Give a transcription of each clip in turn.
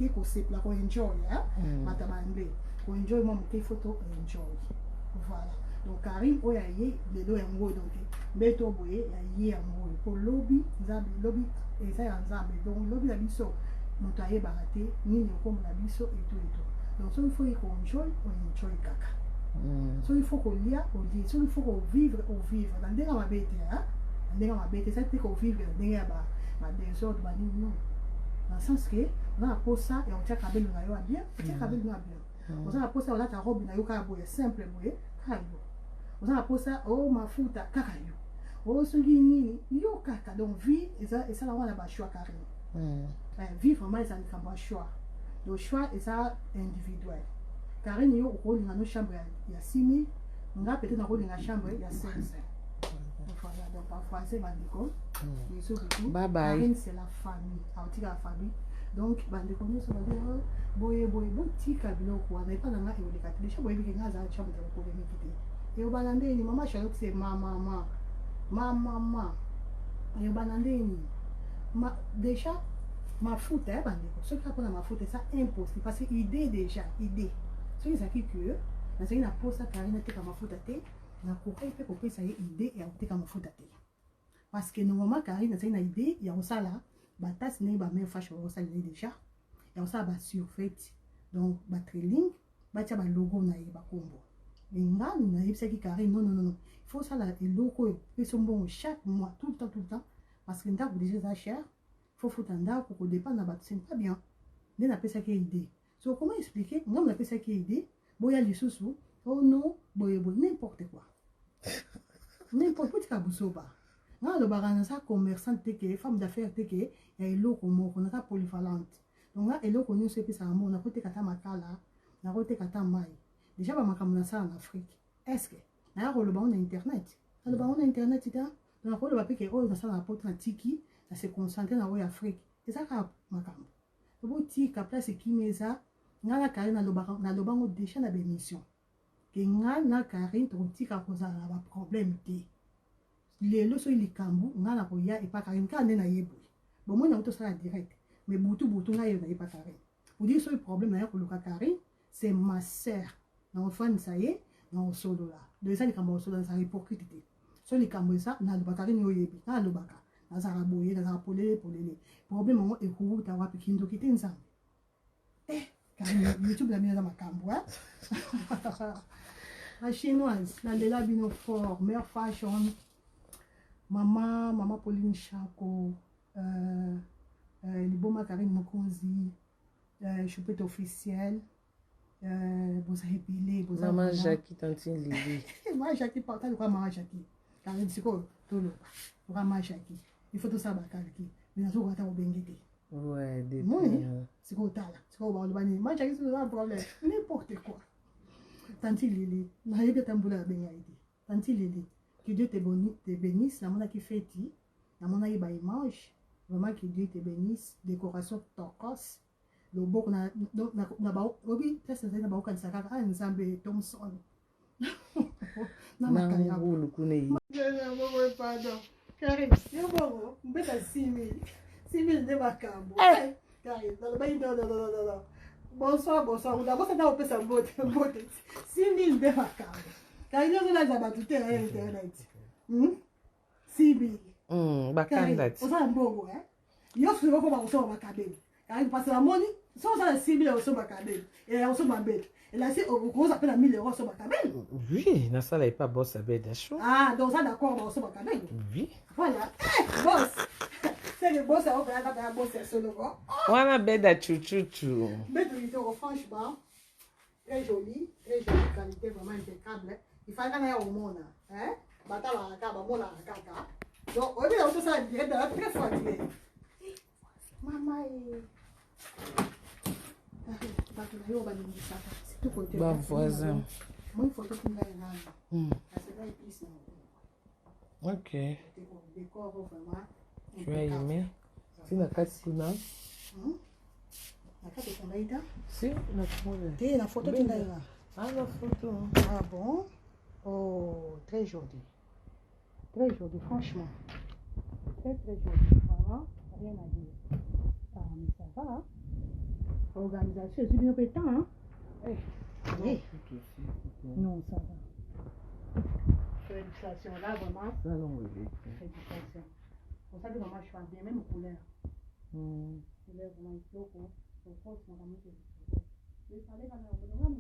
moke ko sepla ko enjoy hein mata bangle ko enjoy mo moke photo enjoy voilà donc Karim oya ye le do yango donc beto boye ya ye yango ko lobby nzambe lobby eza ya nzambe donc lobby la biso moto ayebaka te nini okomona biso eto donc so il faut ko enjoy kaka so il faut ko lia olie so il faut ko vivre na ndenge mabete hein ndenge mabete ça te ko vivre ndenge ya ba désordre ba nini non dans le sens que on a posé ça et on tient kabelo na yo bien tient kabelo na bien on a posé ça on a ta robe na yo ka boye simple boye kayo on a posé ça oh mafuta kaka yo oh soki nini yo kaka donc vie et ça la on a ba choix carrément vie vraiment ça ne pas choix le choix est ça individuel Karine yo okolinga no chambre ya 6000 nga peut-être na kolinga chambre ya 500 voilà donc en français bandiko bye bye Karine c'est la famille autika la famille donc bandiko no so ba boye botika biloko wana pas na nga e oleka déjà boye biki nga za chambre de ko veni kite e obalande ni mama Charlotte c'est mama e obalande ni déjà mafuta bandiko ce qui a pour mafuta ça impossible parce que idée déjà idée so ezaki que nazali na posa Karine ateka mafuta te na kokai mpe kopesa ye idée ya koteka mafuta te parce que normalement Karine azali na idée ya kosala batasi na ye bamere fashe bakosaleli déjà ya kosala basurfait donc batrailing batia balogo na ye bakombo mais nga nayebisaki Karine non il faut osala eloko oyo epesa mbongo chaque mois tout le temps parce que ndako déjà eza cher faut futa ndako kodépendre na bato c'est pas bien nde napesaki idée. So comment expliquer? On a fait ça qui est idée. Boya les sous oh non, boye n'importe quoi. N'importe quoi tu as ba. Na le barana ça commerçant teke, femme d'affaires teke, ya elo komo, on a polyvalente. Donc là elo kono se pesa mo na kote kata makala, na kote kata mai. Déjà ba makamuna ça en Afrique. Est-ce que na le ba on internet. Na le ba on internet ita, na ko le ba peke oh na ça na porte na tiki, ça se concentrer na wo Afrique. Et ça ka makambo. Bo tika place kimeza ngana Karine na lobango déjà na bémission ke ngana Karine to tika kozala ba problème te lelo so likambu ngana ko ya epa Karine ka nena yebo bon moi na to sala direct mais butu nga yo na epa Karine pour dire so problème na ya ko loka Karine c'est ma sœur na enfant ça y est na solo là de ça likambu solo ça hypocrite te so likambu ça na loba Karine yo yebi na lobaka na zara boye na zara polele problème ngo ekuta wapi kindo kitenza YouTube la mise dans ma camboire. La chinoise, la Lela Bino Fort, meilleure fashion. Maman Pauline Chako, Liboma Karine Mokonzi, Choupette officielle, Bosa Épilé, Bosa. Maman Jackie, Tantine Lili. Moi, Jackie, partage de quoi Maman Jackie. Karine, c'est quoi? Tout le Maman Jackie. Il faut tout ça, Bakalki. Mais nous avons au Benguete. Ouais, des c'est quoi t'as là? C'est quoi on va dire? Moi j'ai un problème. N'importe quoi. Tanti Lili, n'a pas tamboula bengaïdi. Tanti Lili, que Dieu te bénisse. La mona qui fait ti, la mona qui ba image. Vraiment que Dieu te bénisse. Décoration turquoise. Le beau qu'on a ba obi test na ba okan saka ka nzambe Thompson. Na makaya bulu kunei. Pardon. Karim, yo bon, mbeta 6000. 6000 de macambo. Karim, non. Bonsoir. D'abord, ça n'a pas sa beauté. 6000 de macambo. Karim, on a déjà battu sur Internet. 6000. Bakanda. On a un bon, hein. Yo, je vais comment on sort ma cabine. Karim, parce que la monnaie, sans ça, 6000 euros sur ma cabine. Et on sort ma bête. Et là, c'est au gros, appelle à 1000 euros sur ma cabine. Oui, na ça n'est pas boss à bête d'achat. Ah, donc ça, d'accord, on sort ma cabine. Oui. Voilà. Boss. C'est le boss, on va faire un boss solo. On a bête à chouchouchou. Bête de franchement, très jolie qualité, vraiment impeccable. Il fallait qu'on aille au monde. Hein? Batala la caba, mola la caca. Donc, on est autour de ça, il est très fatigué. Maman Bah, voisin. Moi, il faut que tu me dises. Ok. Décor vraiment. Tu as aimé? Si la carte Sina? La carte est tombée là? Si, la photo. Et la photo est là. Ah, la photo. Ah bon? Oh, très joli. Très joli, franchement. Très joli. Vraiment, rien à dire. Ah, mais ça va, hein? Organisation, c'est bien pétant, hein? Oui. Non, ça va. L'éducation, là, vraiment. Ça, non, oui. L'éducation. Pour ça que vraiment, je fais bien, même couleur. Couleur, vraiment, il faut qu'on fasse mon ami de l'éducation. Il fallait qu'on ait un peu de temps.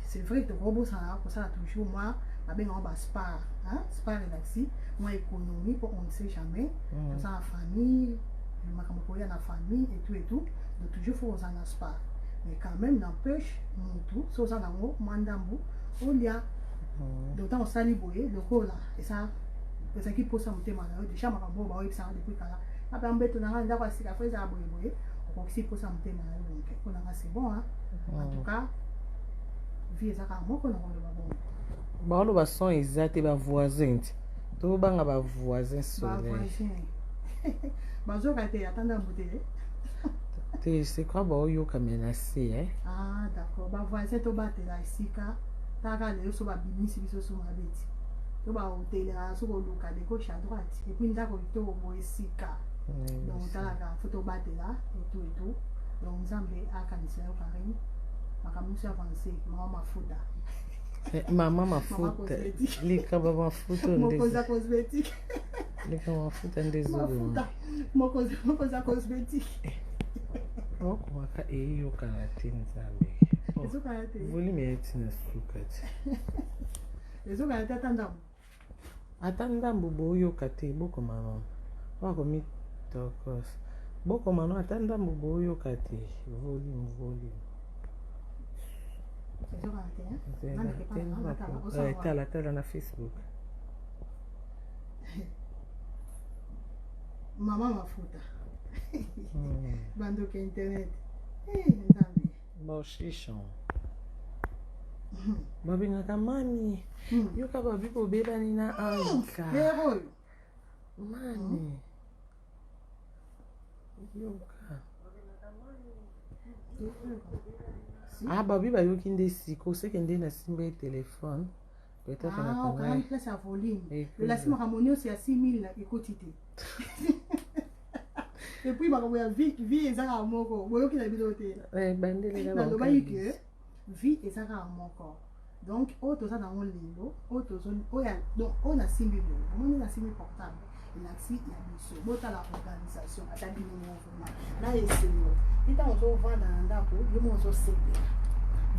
C'est vrai que le robot, ça a toujours moi, spar, hein? Spar relaxé, moi économie, pour on ne sait jamais, tout ça la famille, la famille et tout, donc toujours faut aux en spar. Mais quand même, n'empêche, mon tout, ça a mandambo, on y a, d'autant on s'allie boyer, le rôle là, et ça, c'est qui pose ça mon thème, déjà, ma cambo, bah oui, ça depuis quand là, après on bête, on a un d'accord, c'est qu'après ça a boyer, donc si pose ça mon thème, donc c'est bon, hein, en tout cas. Baolo ba son exact ba voisin. To banga ba voisin soleil. Bazo ka te atanda mbute. Te c'est quoi ba yo ka menacer hein? Ah d'accord. Ba voisin to ba te la sika. Ta ka le so ba binisi biso so ma beti. To ba hotel la so ko luka de gauche à droite. Et puis ndako to bo sika. Donc ta la ka photo ba te là et tout. Donc nzambe akanisa yo karine. Makamusi avancé, maman mafuta. Maman mafuta. Lika baba mafuta mokoza cosmétique. Lika mafuta ndezo. Mokoza cosmétique. Oko waka eyo kana tinzambe. Ezo kana te. Voli meeti na sukati. Ezo kana te atandambo. Atandambo boyo kate boko mama. Wako mi tokos. Boko mama atandambo boyo kate. Volume. Tala na Facebook. Mama mafuta. Bando ke internet. Baushishon. Babi ngakamani. Yoka babi po beba nina anka. Mani. Yoka. Ah, babi ba yoki ndesi ko se kende na simbe téléphone. Peut-être qu'on a quand même place à volume. Le la sim harmonie c'est à 6000 écoutité. Et puis ba ko vie ezaka moko. Boyo ki na bidote. Bandele la. Na lo ba yike vie ezaka moko. Donc auto ça dans mon lilo, auto zone oya donc on a simbi bo. On a simbi portable. L'axi ya biso. Bota la organisation atabi mouvement. Là c'est et tant on vend dans ndako, yo mo zo sepe.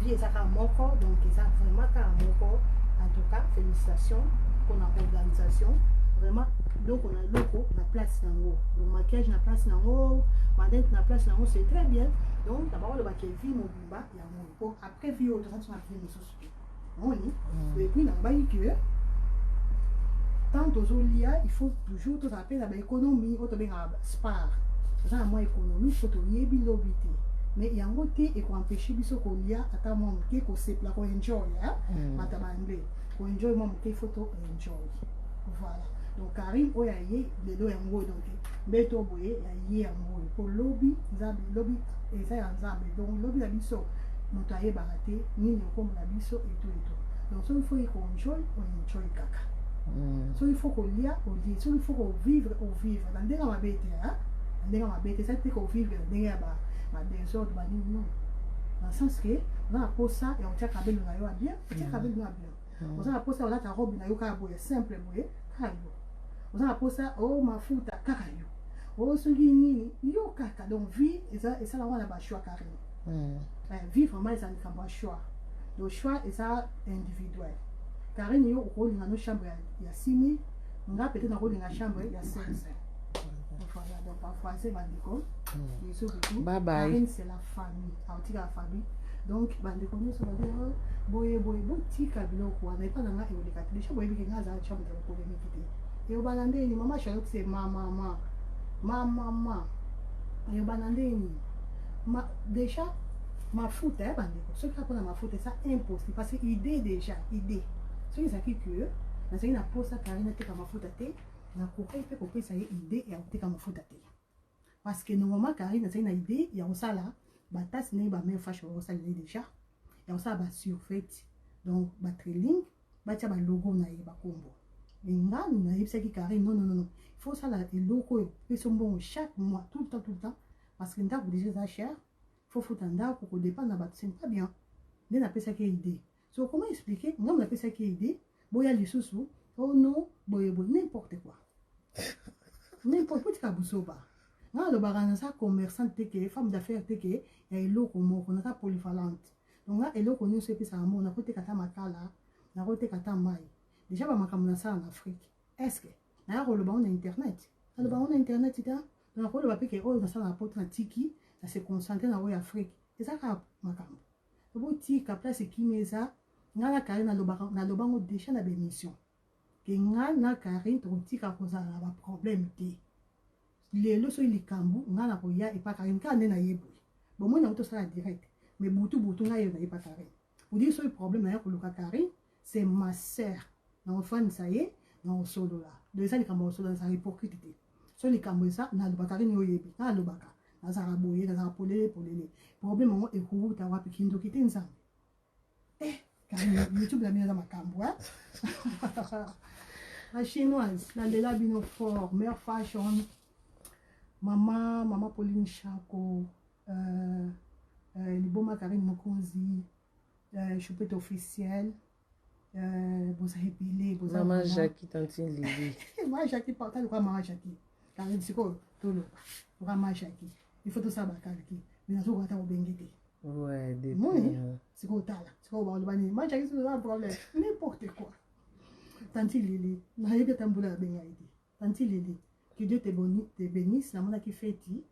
Vie ezaka moko donc ça vraiment ka moko. En tout cas, félicitations pour l'organisation. Vraiment, donc on a loco, la place dans haut. Le maquillage, la place dans haut. Madame, la place dans haut, c'est très bien. Donc, d'abord, le baquet vie, mon bimba, il y a mon pot. Après, vie, autre ça, tu as pris mes sous. On y. Et puis, dans le baïque, tant aux olia, il faut toujours tout appeler la économie, auto bien spar. Ça, moi, économie, il faut tout y bilobité. Mais il y a un côté et qu'on empêche biso qu'on y a à mon qui qu'on sait là qu'on enjoy hein madame anglais qu'on enjoy mon qui photo enjoy voilà donc Karim o ya yé le do en go donc beto boye ya yé en go pour lobby zabi lobby et ça en zabi donc lobby la biso moto aye baraté ni ne comme la biso et tout donc ça il faut qu'on enjoy kaka so il faut qu'on y a on dit so il faut qu'on vivre dans des ma bête hein dans ma bête ça c'est qu'on vivre dans ma désordre non dans le sens que on a posé ça et on tient cabine na yo bien tient cabine na bien on a posé ça on a ta robe na yo ka boye simple boye kayo on a posé ça oh mafuta kakayo oh soki nini yo kaka donc vie et ça là on a ba choix carrément vie vraiment ça n'est pas choix le choix est ça individuel Karine yo ko linga no chambre ya 6000 nga peut-être na ko linga chambre ya 500. Voilà, donc en français, Bandeko. Bye bye. Karine, c'est la famille. La famille. Donc, Bandeko, nous sommes là. Boye, petit cabino, quoi. Mais pas dans la et les catholiques. Boye, bien, dans la chambre de la communauté. Et au balandé, ni maman, Charlotte, c'est maman. Et banandeni. Déjà, ma faute, bandeko. Ce qui a ma faute, ça impossible. Parce que idée déjà, idée. Ce qui est que, dans une pose, Karine était comme ma faute à thé. Na coupé, fait couper, ça y est, idée et a comme ma faute à thé. Parce que normalement, Karine, dans une idée, il y a ça là. Batas n'est pas même fâche au salé déjà. Il y a ça, bah, surfait. Donc, bah, trailing, bah, tiens, bah, logo, na y ba combo. Et là, nous n'avons pas qui Karine, non. Il faut ça là, et logo, et son bon chaque mois, tout le temps. Parce que nous avons déjà ça cher. Il faut foutre un dard pour qu'on dépanne, c'est pas bien. Nous n'avons pas ça qui est idée. Donc, comment expliquer? Nous n'avons pas ça qui est idée. Bon, il y a les sous-sous. Oh non, bon, n'importe quoi. N'importe quoi, tu as besoin pas. Nga lo barana sa commerçant teke femme d'affaires teke ya eloko moko na polyvalente donc nga eloko nyo se pesa mo na kote kata makala na kote kata mai déjà ba makamuna sa en Afrique est-ce que na ko lo ba on internet na ba on internet ita na ko lo ba peke o na sa na porte na tiki na se concentrer na o Afrique c'est ça ka makambo to bo tika place ki meza nga na Karine na lo ba ngo déjà na bémission ke nga na Karine to tika ko za na ba problème te les lois sont les cambous, on a la roya et pas Karine, car on est naïe. Bon, moi, on a tout ça direct. Mais boutou, on a pas Karine. Vous dites, le problème, d'ailleurs, pour le Karine, c'est ma sœur. Dans le fond, ça y est, dans le solo là. De ça, les cambous sont dans sa hypocrisie. Sur les cambous, ça, on a le Karine, on a le baka. On a raboué, on a polé, pour les problèmes, on est couru, tu as vu qu'il nous quitte ensemble. Eh, Karine, YouTube, la mise dans ma cambou, hein. La chinoise, la de la bino fort, meilleure fashion. Maman Pauline Chako, Liboma Karine Mokonzi, Choupette officielle, Bosa Épilé, Bosa Maman Jackie, Tantine Lili. Maman Jackie, partage de quoi Maman Jackie. Karine, c'est quoi tout le Maman Jackie. Il faut tout ça, Bakalki. Mais on va t'en benguer. Ouais, des c'est quoi t'as là? C'est quoi on va le Maman Jackie, c'est un problème. N'importe quoi. Tantine Lili, n'a pas tamboula bengaïdi. Tantine Lili. Que Dieu te bénisse, la mona qui fait ti,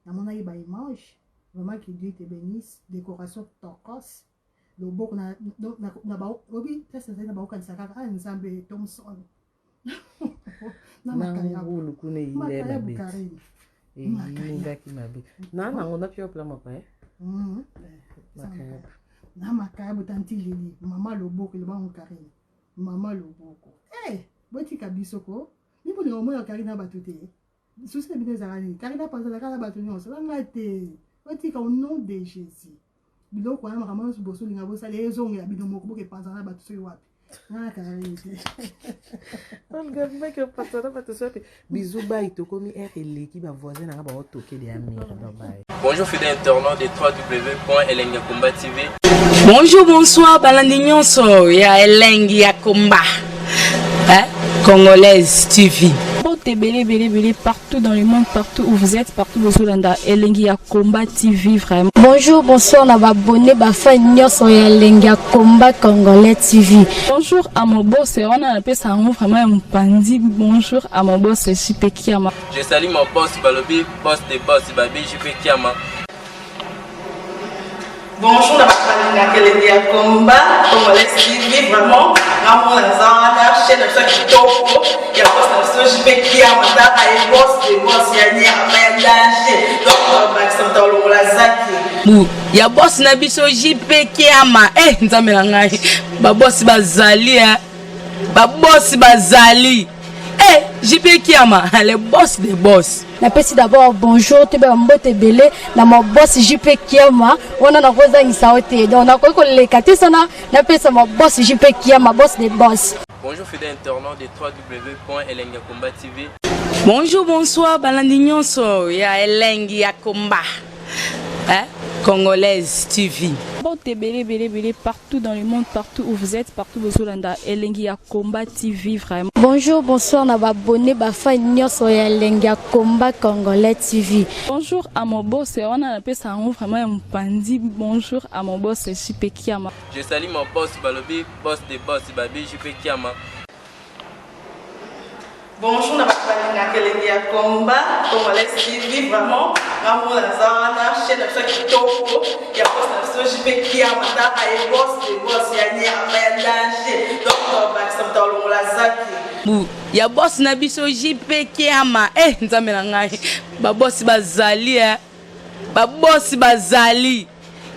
la mona qui mange, vraiment que Dieu te bénisse, décoration turquoise, le beau na obi, ça c'est na ba kan saka ka nzambe Thompson. Na ngulu kune ile babe. Inga ki mabe. Na ngona pio pla mapa Na makabu tanti lili, mama loboko le ba on Karine. Mama loboko. Eh, boti kabisoko. Ni pour le moment Karine a battu. Sous ces bidons arani, Karine a pensé à la battu non, ça va être au nom de Jésus. Bidon quoi na maman su bosso linga bossa les ongles ya bidon moko ke pensé à la battu wapi. Na Karine. On regarde mec que pensé à la battu wapi. Bisou bye to komi RL qui va voisin na ba toquer les amis dans bye. Bonjour fidèles internautes de www.elengiakomba TV. Bonjour, bonsoir, balandignon so ya Elengia Komba. Hein? Congolaise TV. Belé partout dans le monde, partout où vous êtes, partout où vous êtes, Elengia Komba TV vraiment. Bonjour, bonsoir, on a abonné fan nyonso ya Elengia Komba Congolais TV. Bonjour à mon boss, on a appelé ça vraiment un pandi. Bonjour à mon boss, JP Kiama. Je salue mon boss Balobi, boss de boss Babi, JP Kiama. Bonjour, la Elengia Komba Congolais TV vraiment. Ramon Lazana, chaîne de ça qui topo, il y a pas de JP Kiama, et boss de boss, il y a ni à danger. Donc, Maxime Talon Lazaki. Il y a boss Nabiso JP Kiama. Eh, nzambe na ngai. Ba boss bazali hein. Ba boss bazali. Eh, JP Kiama, le boss des boss. Napesi d'abord bonjour, tu es mbote belé, na mon boss JP Kiama, on a na rosa isaote. Donc na ko le katisana, napesi mon boss JP Kiama, boss des boss. Bonjour fidèles internautes de www.elengiakomba TV. Bonjour, bonsoir, balandignon so ya Elengia Komba. Hein? Congolaise TV. Belé partout dans le monde, partout où vous êtes, partout où vous êtes, Elengia Komba TV vraiment. Bonjour, bonsoir, on a abonné fan nyonso ya Elengia Komba Congolais TV. Bonjour à mon boss, on a appelé ça vraiment un pandi. Bonjour à mon boss, JP Kiama. Je salue mon boss Balobi, boss de boss Babi, JP Kiama. Bonjour, la Elengia Komba Congolais TV vraiment. Ramon Lazana, chaîne de ça qui topo, il y a pas de JP Kiama, et boss de boss, il y a ni à danger. Donc, Maxime Talon Lazaki. Il y a boss Nabiso JP Kiama. Eh, nzambe na ngai. Ba boss bazali hein. ba boss bazali.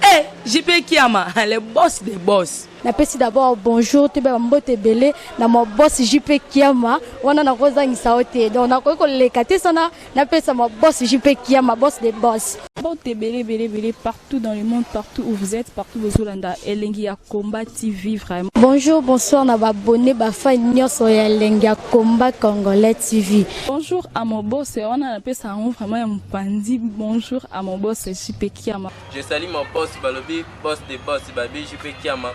Eh, JP Kiama, le boss des boss. Napesi d'abord bonjour te ba mbote belé na mo boss JP Kiama wana na kozangisa ote donc na ko lekate sana napesa mo boss JP Kiama boss des boss. Mbote belé partout dans le monde, partout où vous êtes, partout où vous êtes, Elengi ya Combat TV vraiment. Bonjour, bonsoir na ba abonné ba fan nyonso ya Elengi ya Combat Congolais TV. Bonjour à mon boss, on a appelé ça vraiment un pandi. Bonjour à mon boss JP Kiama. Je salue mon boss Balobi, boss des boss, Babi JP Kiama.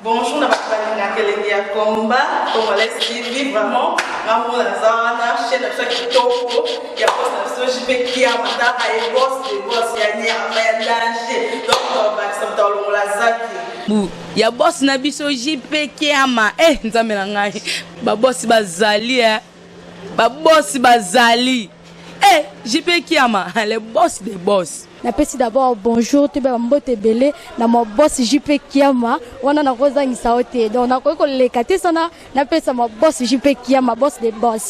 Bonjour, na balinga kelengi ya Combat Congolais TV vraiment ngamu la zana chaîne na chaque kitoko ya boss na JP Kiama ta ay boss de boss ya nya ya danger donc ba samtalo la zaki bu ya boss na biso JP Kiama nzambe na ngai ba boss bazali ba boss bazali JP Kiama le boss des boss. Napesi d'abord bonjour te ba mbote belé na mo boss JP Kiama wana na kozangisa ote donc na ko lekate sana napesa mo boss JP Kiama boss des boss.